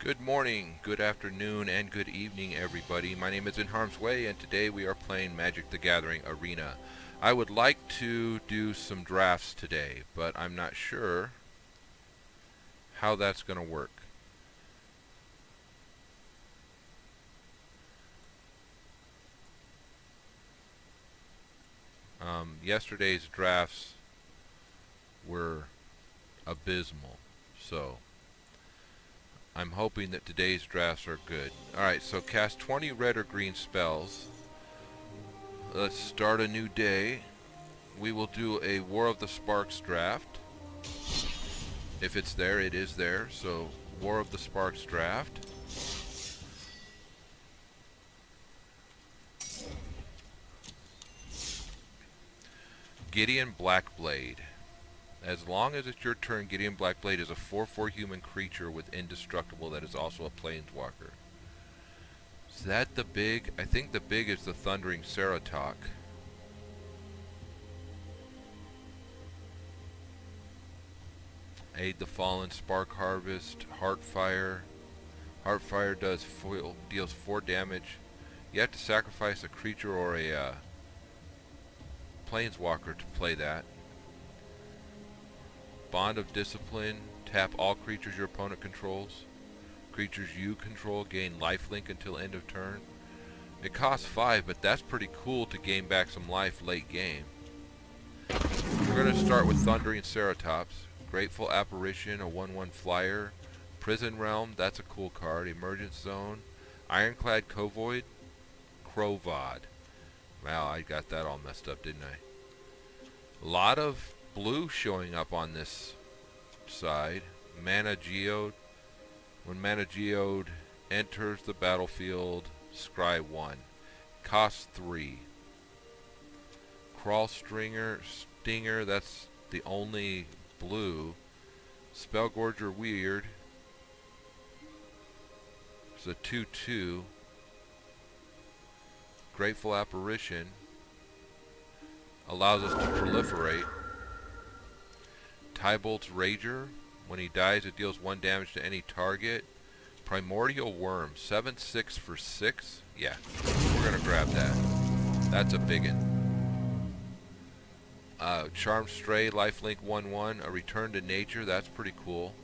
Good morning, good afternoon, and good evening, everybody. My name is NHarmzWay, and today we are playing Magic the Gathering Arena. I would like to do some drafts today, but I'm not sure how that's going to work. Yesterday's drafts were abysmal, so I'm hoping that today's drafts are good. Alright, so cast 20 red or green spells. Let's start a new day. We will do a War of the Sparks draft. If it's there, it is there. So, War of the Sparks draft. Gideon Blackblade. As long as it's your turn, Gideon Blackblade is a 4/4 human creature with indestructible that is also a planeswalker. Is that the big? I think the big is the Thundering Ceratok. Aid the Fallen, Spark Harvest, Heartfire. Heartfire deals 4 damage. You have to sacrifice a creature or a planeswalker to play that. Bond of Discipline. Tap all creatures your opponent controls. Creatures you control gain lifelink until end of turn. It costs 5, but that's pretty cool to gain back some life late game. We're going to start with Thundering Ceratops. Grateful Apparition, a 1/1 flyer. Prison Realm, that's a cool card. Emergence Zone. Ironclad Kovoid. Crovad. Wow, I got that all messed up, didn't I? A lot of blue showing up on this side. Mana Geode. When Mana Geode enters the battlefield, scry 1. Cost 3. Crawl Stinger, that's the only blue. Spellgorger Weird. It's a 2/2. Grateful Apparition. Allows us to proliferate. Tybolt's Rager. When he dies, it deals 1 damage to any target. Primordial Worm. 7/6 for 6. Yeah, we're going to grab that. That's a biggin. Charmed Stray, lifelink 1/1. A return to nature. That's pretty cool.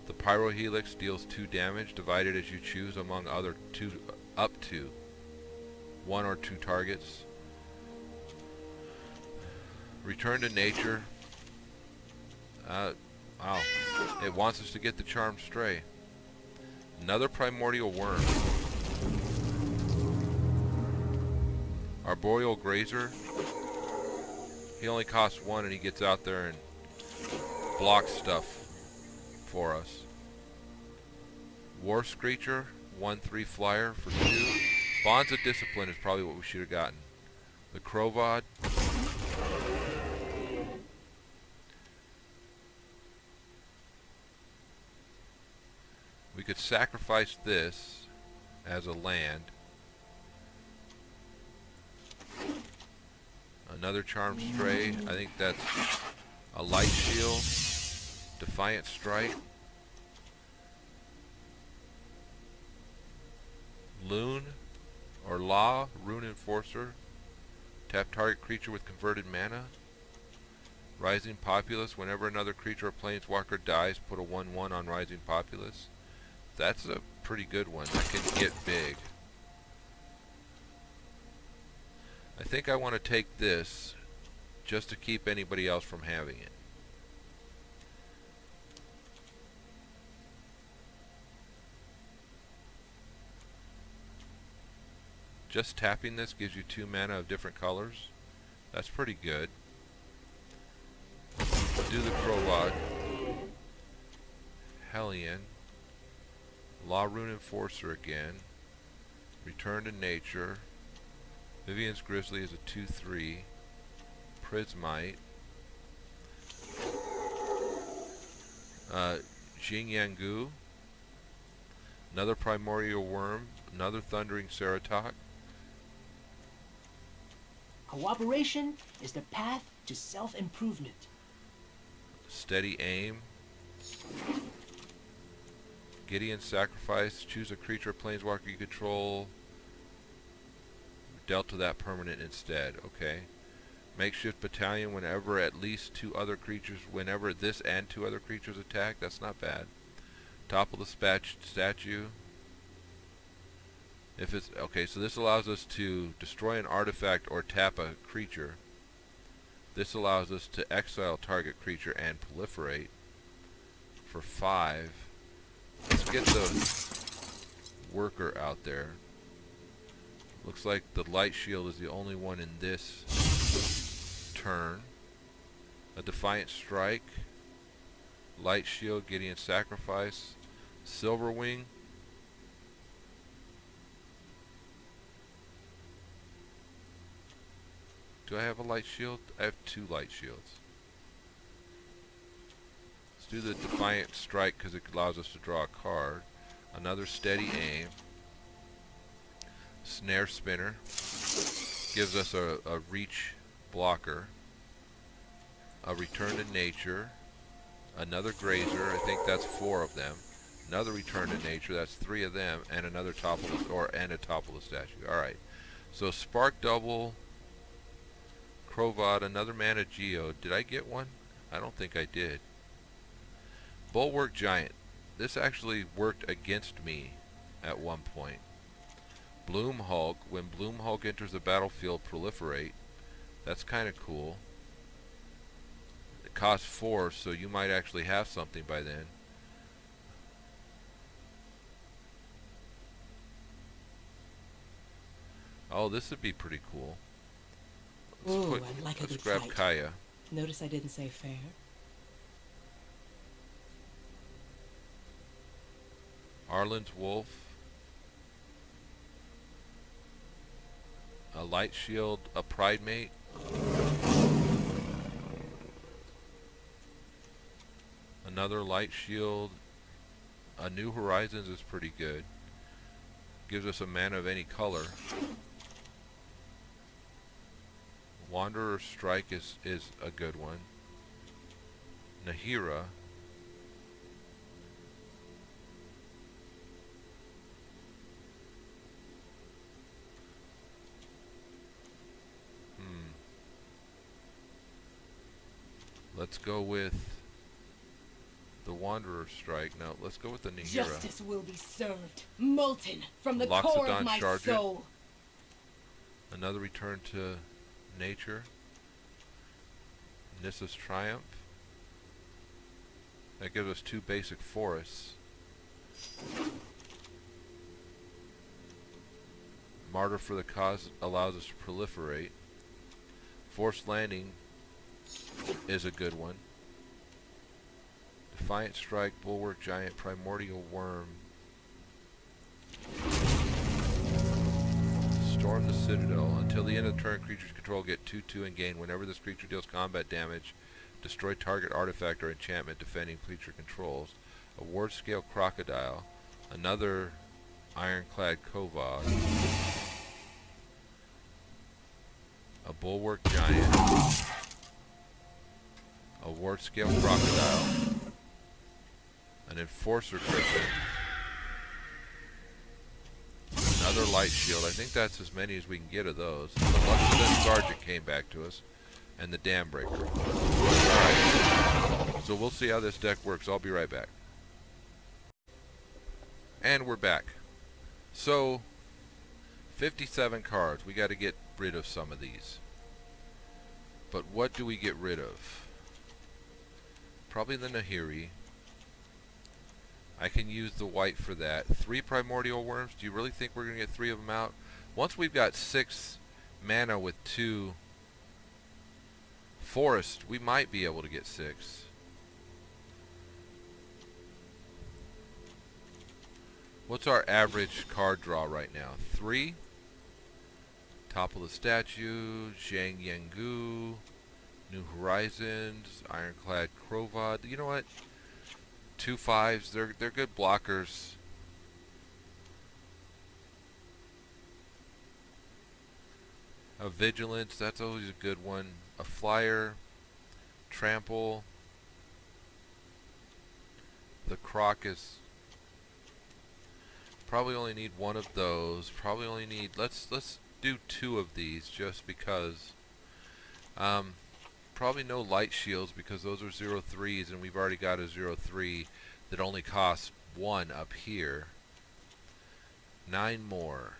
The Pyrohelix deals 2 damage, divided as you choose among other up to 1 or 2 targets. Return to nature. Wow. It wants us to get the Charmed Stray. Another Primordial Worm. Arboreal Grazer. He only costs 1 and he gets out there and blocks stuff for us. War Screecher. 1/3 flyer for 2. Bonds of Discipline is probably what we should have gotten. The Crovad. We could sacrifice this as a land. Another Charmed Stray. I think that's a Light Shield. Defiant Strike. Loon or Law, Rune Enforcer. Tap target creature with converted mana. Rising Populace. Whenever another creature or planeswalker dies, put a 1/1 on Rising Populace. That's a pretty good one. That can get big. I think I want to take this just to keep anybody else from having it. Just tapping this gives you 2 mana of different colors. That's pretty good. Do the Crovad. Hellion. Law Rune Enforcer again. Return to Nature. Vivian's Grizzly is a 2/3. Prismite. Jing Yangu. Another Primordial Worm. Another Thundering Ceratok. Cooperation is the path to self-improvement. Steady Aim. Gideon's Sacrifice. Choose a creature or planeswalker you control. Dealt to that permanent instead. Okay. Makeshift Battalion whenever at least two other creatures, whenever this and two other creatures attack. That's not bad. Topple the statue. If it's okay, so this allows us to destroy an artifact or tap a creature. This allows us to exile target creature and proliferate for 5. Let's get the worker out there. Looks like the light shield is the only one in this turn. A Defiant Strike, Light Shield, Gideon Sacrifice, Silverwing. Do I have a light shield? I have 2 light shields. Let's do the Defiant Strike because it allows us to draw a card. Another Steady Aim. Snare Spinner. Gives us a reach blocker. A Return to Nature. Another Grazer. I think that's 4 of them. Another Return to Nature. That's 3 of them. And another Topple and a Topple the Statue. Alright. So Spark Double. Crovad, another Mana Geo. Did I get one? I don't think I did. Bulwark Giant. This actually worked against me at one point. Bloom Hulk. When Bloom Hulk enters the battlefield, proliferate. That's kind of cool. It costs 4, so you might actually have something by then. Oh, this would be pretty cool. Ooh, I'd like a Let's good grab fight. Kaya. Notice I didn't say fair. Arlen's Wolf. A Light Shield, a Pride Mate. Another Light Shield. A New Horizons is pretty good. Gives us a mana of any color. Wanderer Strike is a good one. Nahira. Let's go with the Wanderer Strike. Now, let's go with the Nahira. Justice will be served, molten from the core Loxodon of my Charger. soul. Another Return to Nature. Nissa's Triumph. That gives us 2 basic forests. Martyr for the Cause allows us to proliferate. Forced Landing is a good one. Defiant Strike, Bulwark Giant, Primordial Worm. Storm the Citadel. Until the end of the turn, creatures control get 2/2 and gain. Whenever this creature deals combat damage, destroy target artifact or enchantment defending creature controls. A Ward Scale Crocodile. Another Ironclad Kovad. A Bulwark Giant. A Ward Scale Crocodile. An Enforcer Griffin. Another Light Shield. I think that's as many as we can get of those. The Luxodon Sergeant came back to us. And the Dam Breaker. Alright. So we'll see how this deck works. I'll be right back. And we're back. So, 57 cards. We got to get rid of some of these. But what do we get rid of? Probably the Nahiri. I can use the white for that. 3 Primordial Worms. Do you really think we're going to get 3 of them out? Once we've got 6 mana with 2 Forest, we might be able to get 6. What's our average card draw right now? 3. Topple the Statue, Zhang Yengu, New Horizons, Ironclad Crovad. You know what? 2 5s, they're good blockers. A Vigilance, that's always a good one. A Flyer, Trample. The Croc is Probably only need one of those. Probably only need, let's do 2 of these just because. Probably no light shields because those are 0-3s and we've already got a 0-3 that only costs 1 up here. 9 more.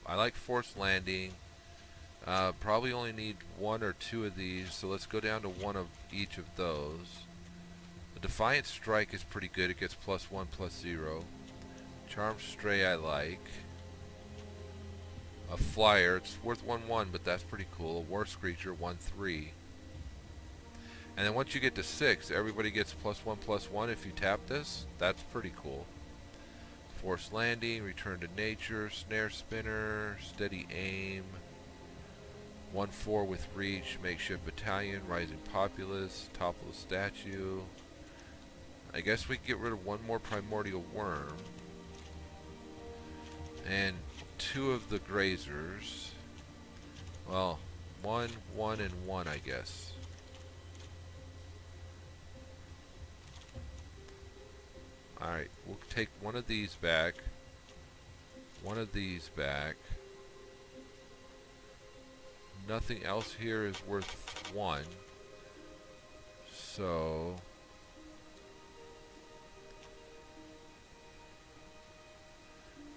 I like forced landing. Probably only need 1 or 2 of these, so let's go down to 1 of each of those. The Defiant Strike is pretty good. It gets +1/+0. Charmed Stray I like. A Flyer, it's worth 1/1, but that's pretty cool. A War Screecher, 1/3. And then once you get to 6, everybody gets +1/+1 if you tap this. That's pretty cool. Forced Landing, Return to Nature, Snare Spinner, Steady Aim, 1/4 with Reach, Makeshift Battalion, Rising Populace, Topple the Statue. I guess we can get rid of 1 more Primordial Worm. And 2 of the Grazers. Well, 1, 1, and 1, I guess. Alright, we'll take 1 of these back. 1 of these back. Nothing else here is worth 1. So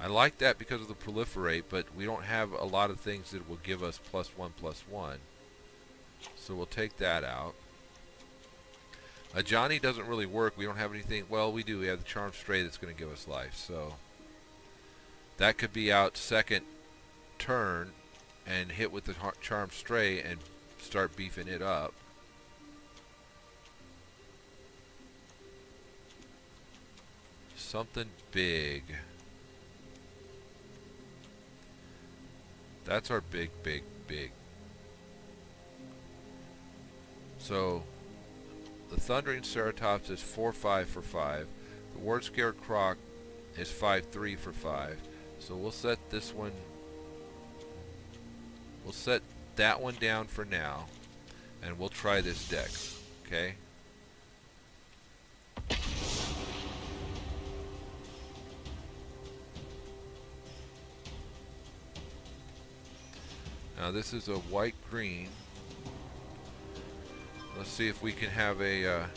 I like that because of the proliferate, but we don't have a lot of things that will give us +1/+1. So we'll take that out. A Johnny doesn't really work. We don't have anything. Well, we do. We have the Charmed Stray that's going to give us life. So that could be out second turn and hit with the Charmed Stray and start beefing it up. Something big. That's our big. So the Thundering Ceratops is 4/5 for 5. The Ward Scare Croc is 5/3 for 5. So we'll set this one. We'll set that one down for now, and we'll try this deck. Okay. Now this is a white-green. Let's see if we can have a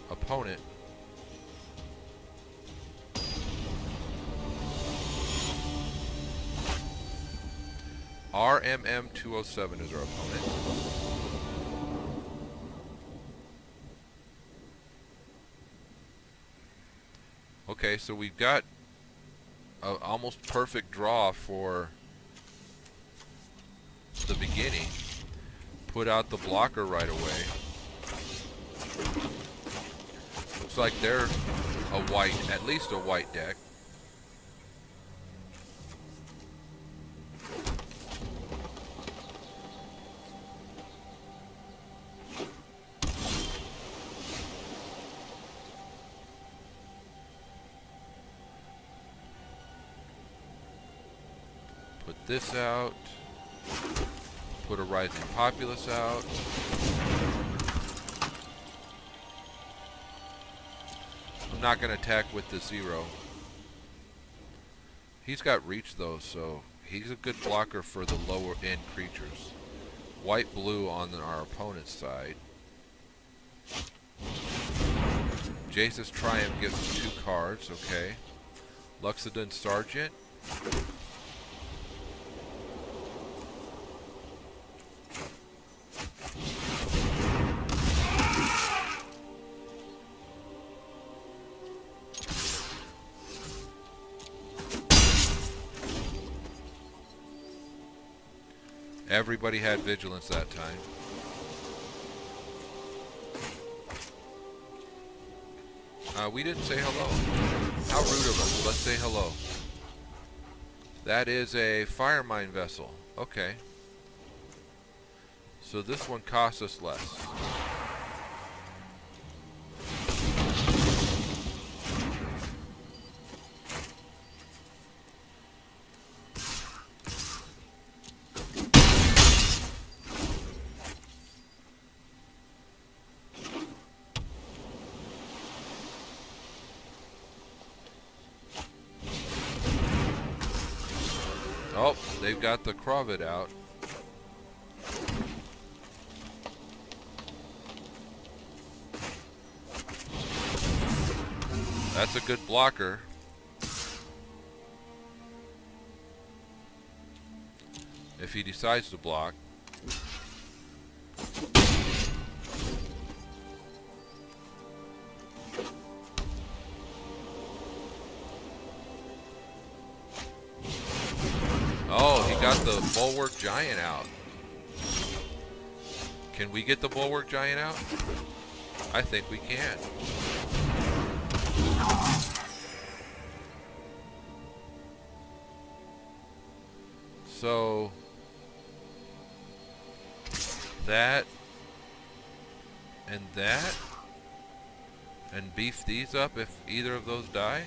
opponent. RMM207 is our opponent. Okay, so we've got an almost perfect draw for the beginning. Put out the blocker right away. Looks like they're a white, at least a white deck. Put this out. Put a Rising Populace out. I'm not going to attack with the 0. He's got reach though, so he's a good blocker for the lower end creatures. White-blue on our opponent's side. Jace's Triumph gives him 2 cards, okay. Luxodon Sergeant. Everybody had vigilance that time. We didn't say hello. How rude of us. Let's say hello. That is a Fire Mine Vessel. Okay. So this one costs us less. they've got the Krovit out. That's a good blocker. If he decides to block. Oh, he got the Bulwark Giant out. Can we get the Bulwark Giant out? I think we can. So that and that, and beef these up if either of those die.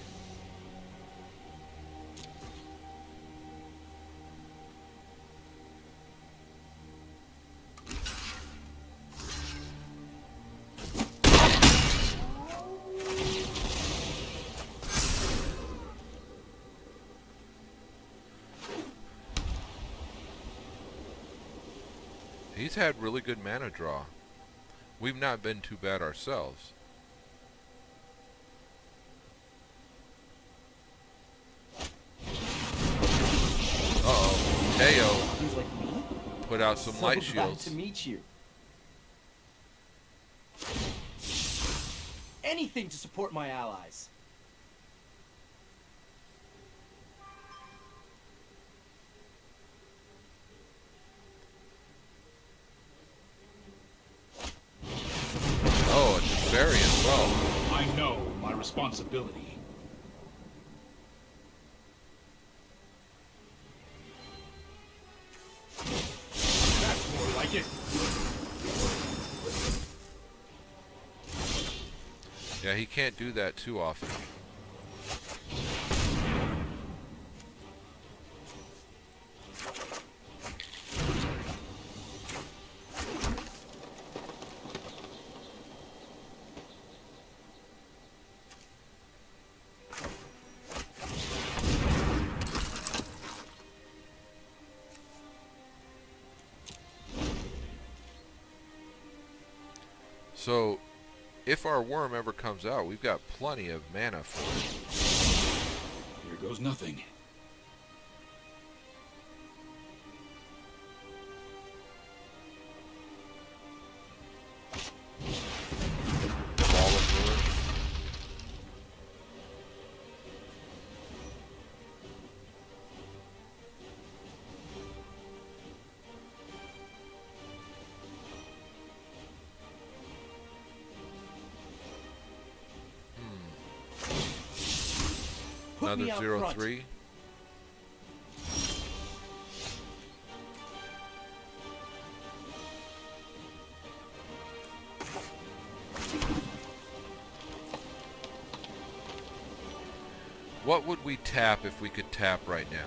He's had really good mana draw. We've not been too bad ourselves. Uh-oh. Teo put out some light shields. To meet you. Anything to support my allies. Oh, it's very as well. I know my responsibility. That's more like it. Yeah, he can't do that too often. So, if our worm ever comes out, we've got plenty of mana for it. Here goes nothing. Ball of ruin. Put me out Another front. 0-3. What would we tap if we could tap right now?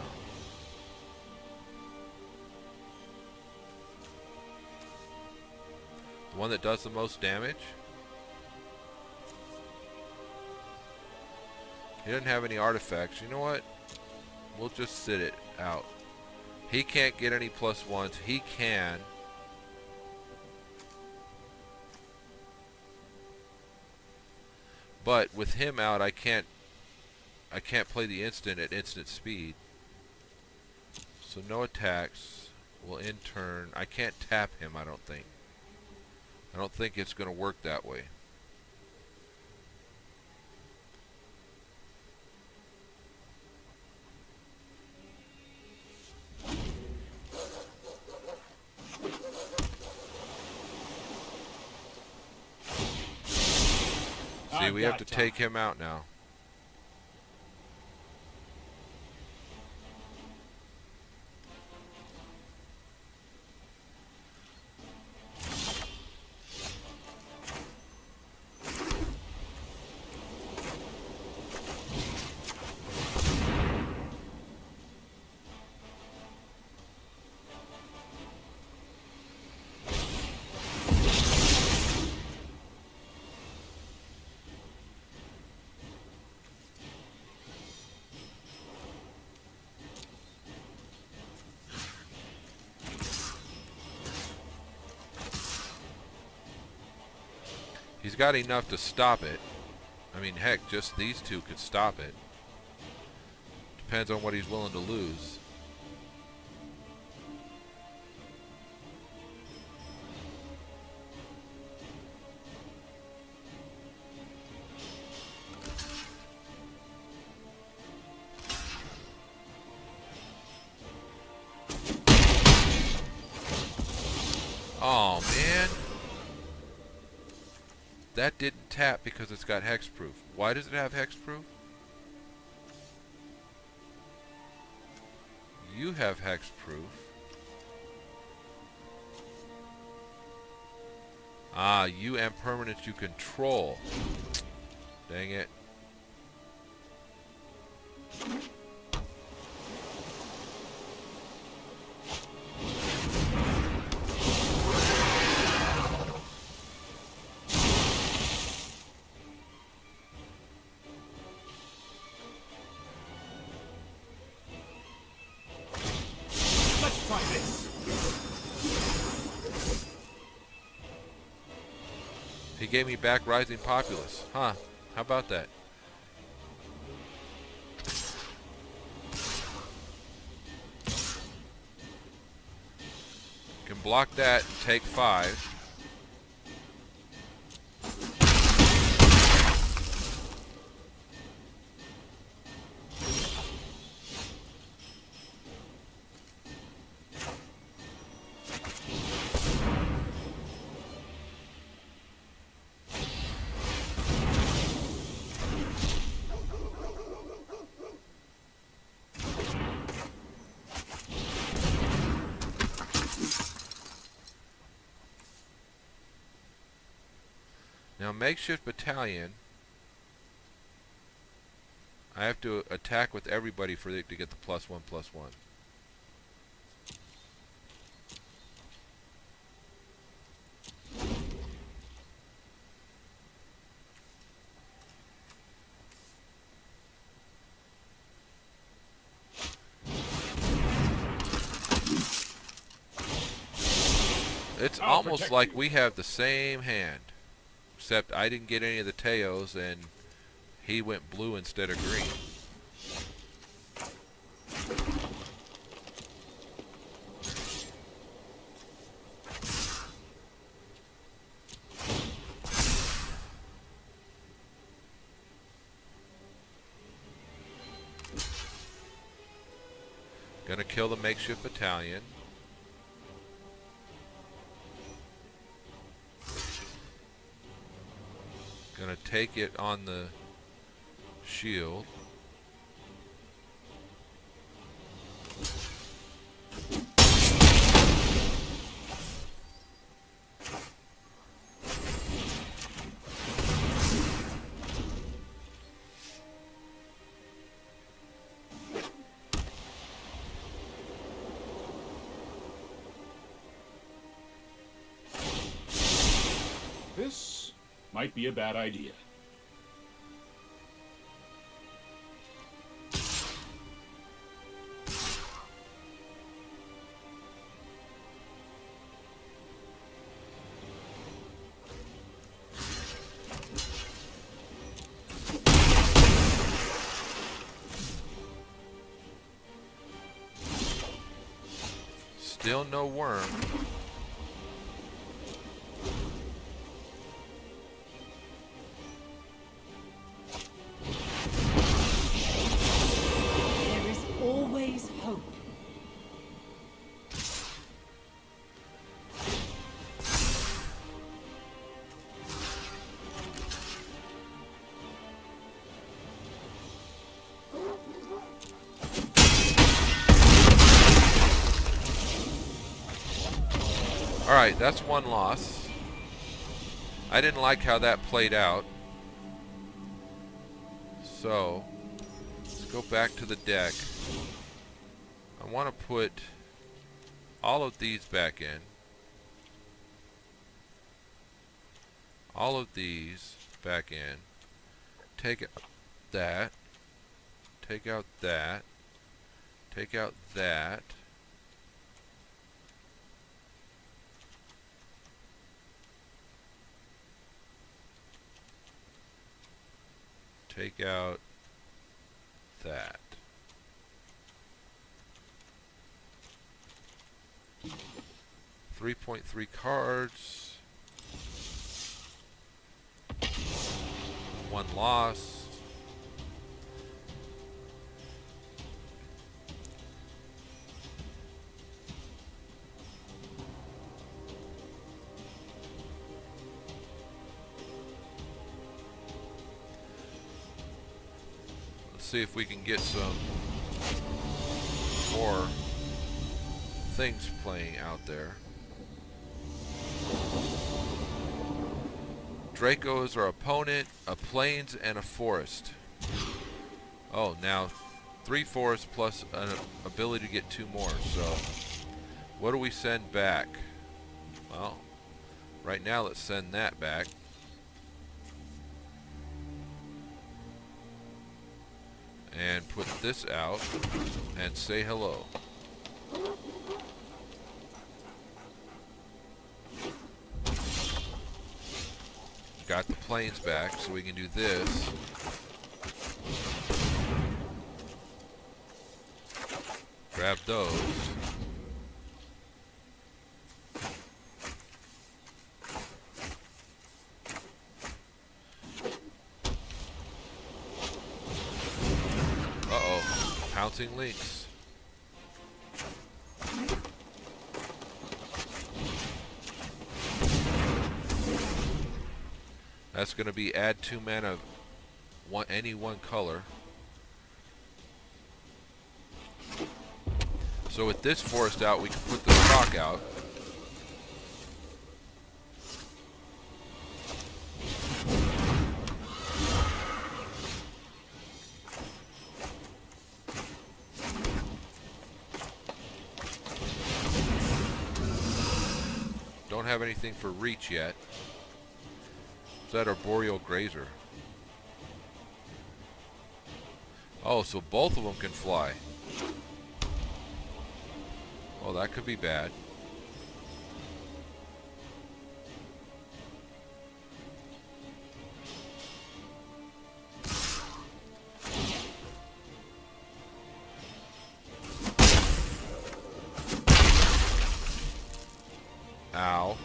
The one that does the most damage? He doesn't have any artifacts. You know what? We'll just sit it out. He can't get any +1s. He can. But with him out, I can't play the instant at instant speed. So no attacks. We'll end turn. I can't tap him, I don't think. I don't think it's going to work that way. See, we have to take him out now. He's got enough to stop it. I mean, heck, just these two could stop it. Depends on what he's willing to lose. Oh, man. That didn't tap because it's got hexproof. Why does it have hexproof? You have hexproof. Ah, you and permanents you control. Dang it. Let's try this. He gave me back Rising Populace. Huh. How about that? Can block that and take 5. Now, makeshift battalion, I have to attack with everybody for it to get the +1/+1. It's I'll almost protect like you. we have the same hand. Except I didn't get any of the Teos and he went blue instead of green. Gonna kill the makeshift battalion. Gonna take it on the shield. This might be a bad idea. Still no worm. There is always hope. Alright, that's one loss. I didn't like how that played out. So, let's go back to the deck. I want to put all of these back in. All of these back in. Take out that. Take out that. Take out that. take out that. .3 cards. 1 lost. Let's see if we can get some more things playing out there. Dracos are opponent, a plains, and a forest. Oh, now 3 forests plus an ability to get 2 more. So, what do we send back? Well, right now let's send that back. And put this out and say hello. Got the planes back, so we can do this. Grab those. Uh-oh. Pouncing links. That's going to be add 2 mana of any one color. So with this forest out, we can put the stock out. Don't have anything for reach yet. Is that Arboreal Grazer? Oh, so both of them can fly. Oh, that could be bad. Ow.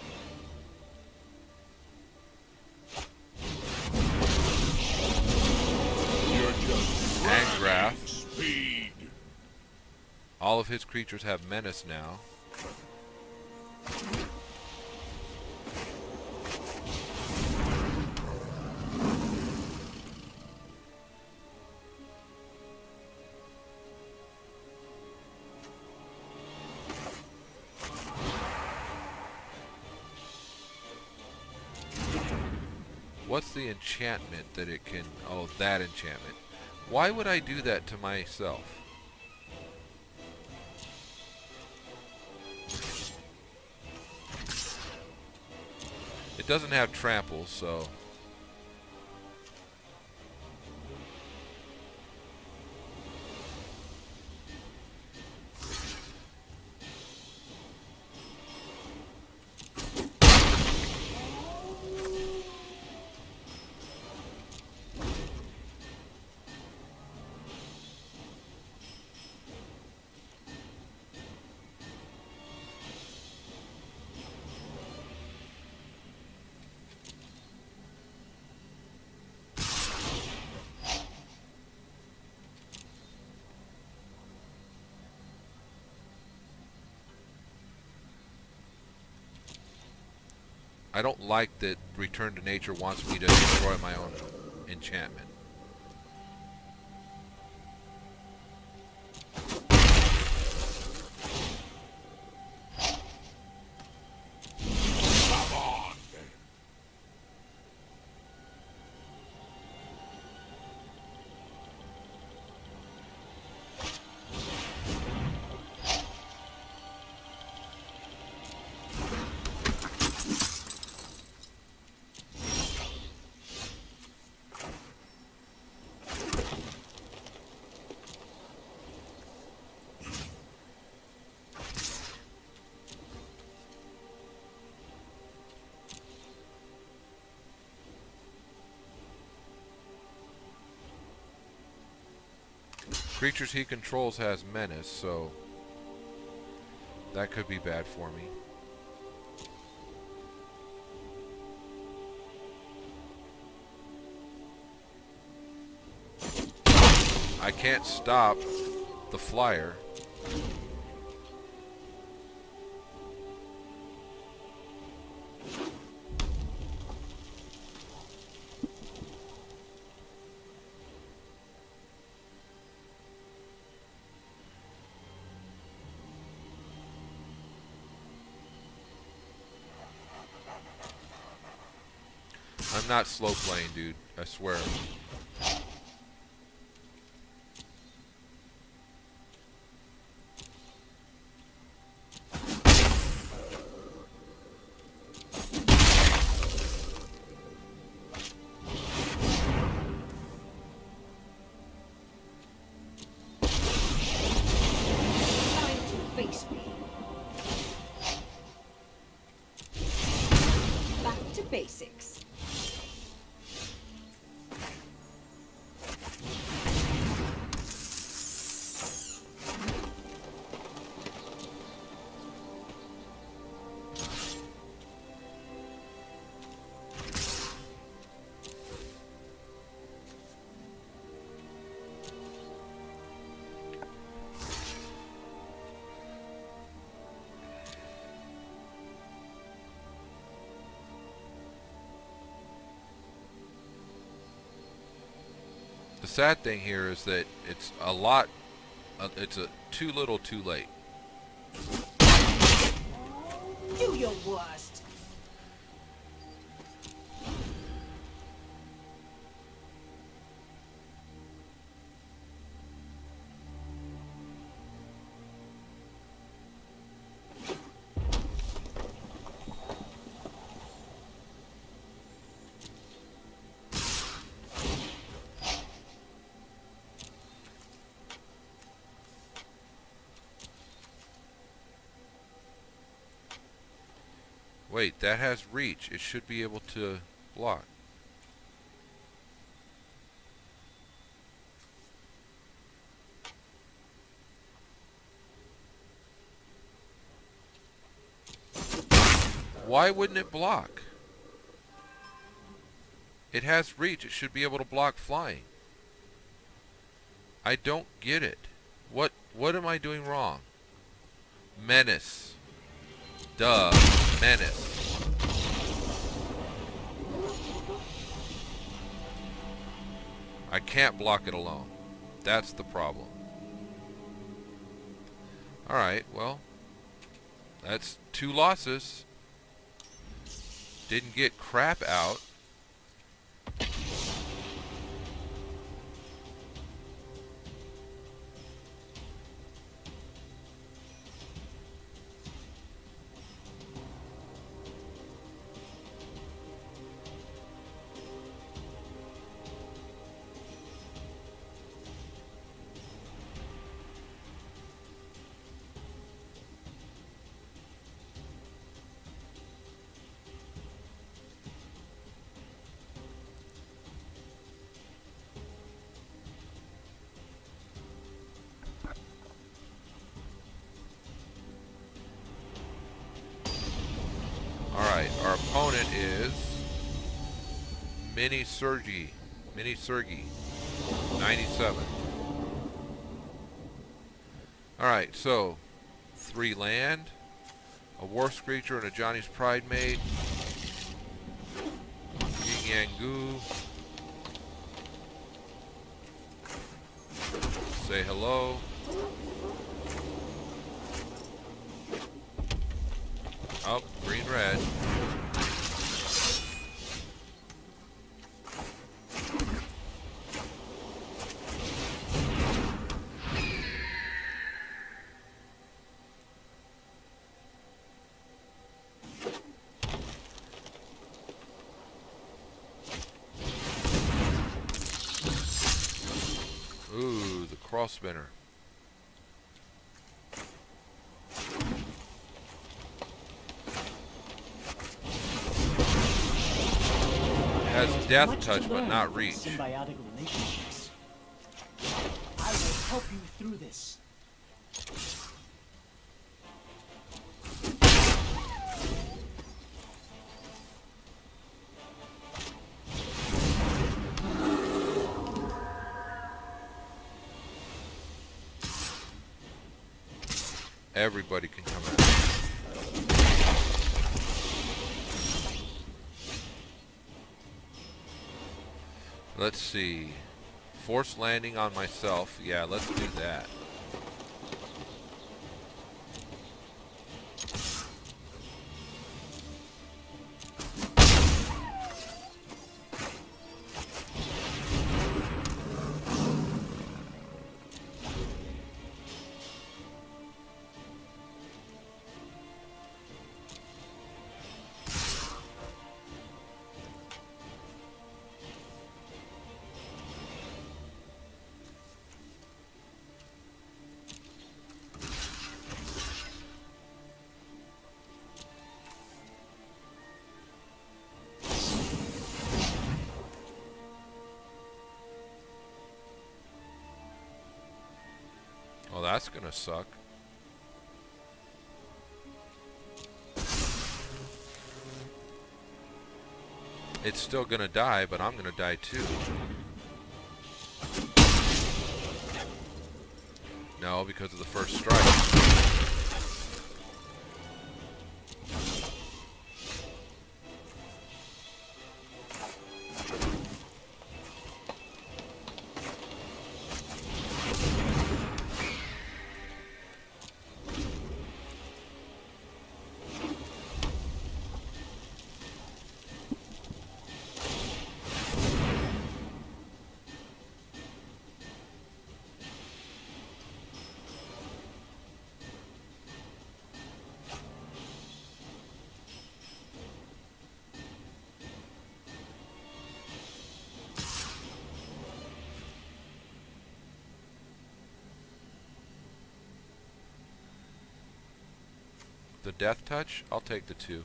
Speed. All of his creatures have menace now. What's the enchantment that it can... Oh, that enchantment. Why would I do that to myself? It doesn't have trample, so... I don't like that Return to Nature wants me to destroy my own enchantment. Come on. Creatures he controls has menace, so that could be bad for me. I can't stop the flyer. I'm not slow playing, dude. I swear. Time to face me. Back to basics. The sad thing here is that it's a lot, it's a too little too late. Do your worst. Wait, that has reach. It should be able to block. Why wouldn't it block? It has reach. It should be able to block flying. I don't get it. What am I doing wrong? Menace. Duh. Menace. I can't block it alone. That's the problem. Alright, well, that's 2 losses. Didn't get crap out. Alright, our opponent is Mini Sergi, 97. Alright, so 3 land, a War Screecher and a Johnny's Pride Mate, Yin Yang Gu, say hello. Oh, green red. Ooh, the cross spinner. Has death touch, but not reach. Symbiotic relationships. I will help you through this. Everybody can come out. Let's see. Force landing on myself. Yeah, let's do that. Well, that's gonna suck. It's still gonna die, but I'm gonna die too. No, because of the first strike. The death touch, I'll take the 2.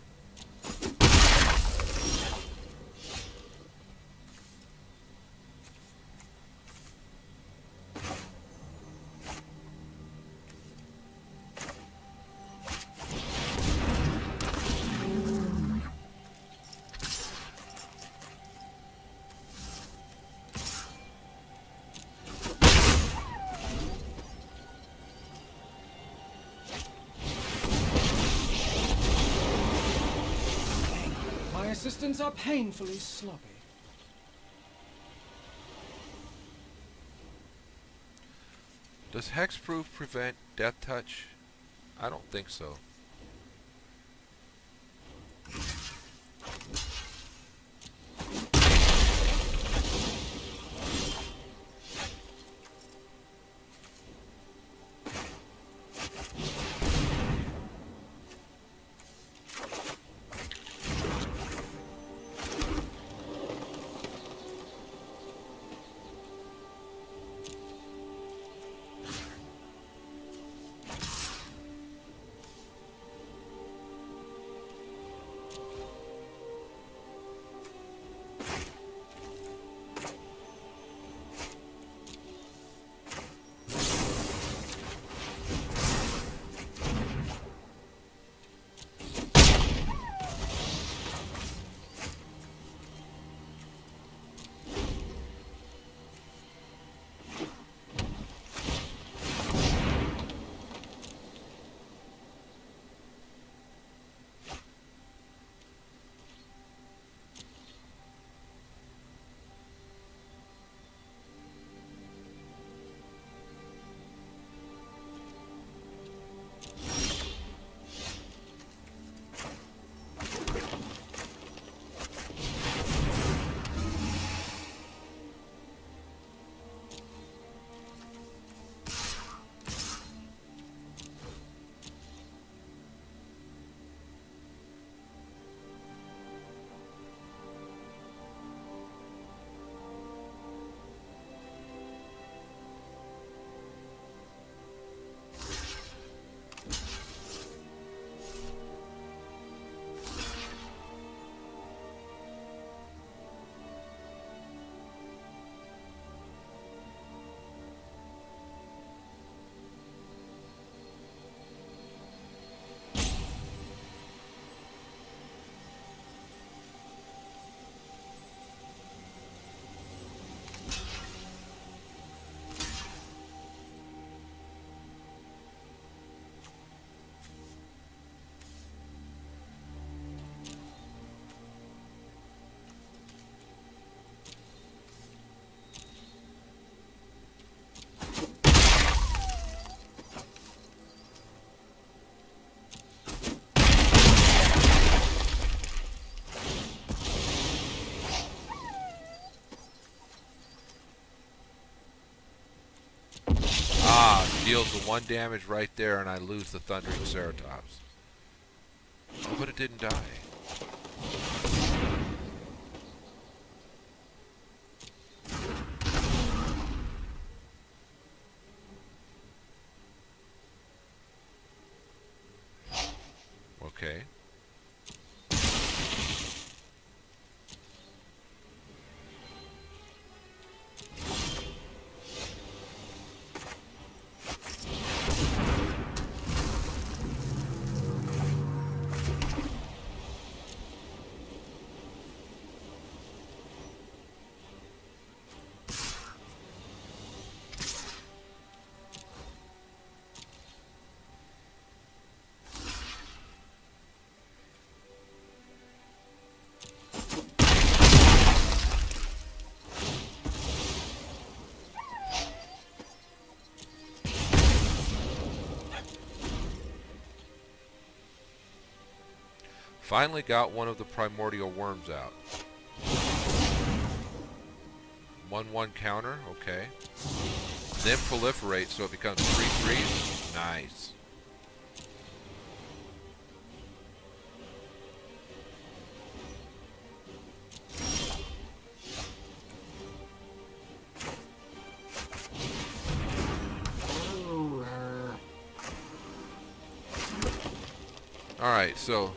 My assistants are painfully sloppy. Does hexproof prevent death touch? I don't think so. deals the 1 damage right there, and I lose the Thundering Ceratops. Oh, but it didn't die. Okay. Finally got one of the primordial worms out. 1/1 counter, okay. Then proliferate so it becomes 3/3. Nice. Alright, so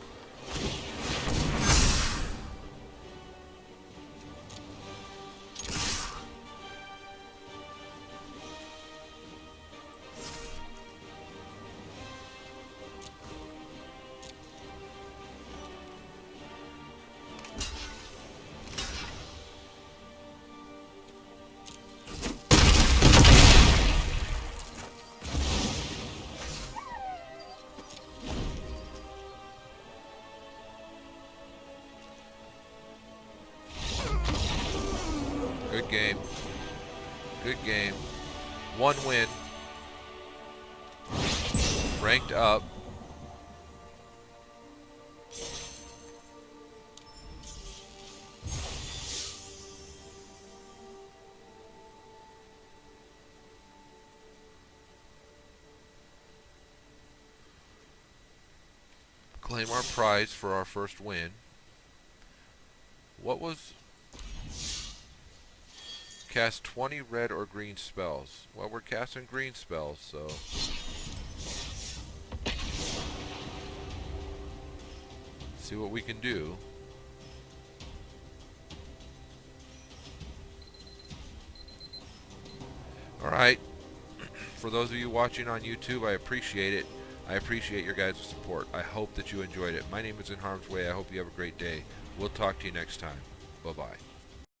good game. Good game. 1 win. Ranked up. Claim our prize for our first win. What was... Cast 20 red or green spells. Well, we're casting green spells, so... See what we can do. Alright. For those of you watching on YouTube, I appreciate it. I appreciate your guys' support. I hope that you enjoyed it. My name is NHarmzWay. I hope you have a great day. We'll talk to you next time. Bye-bye.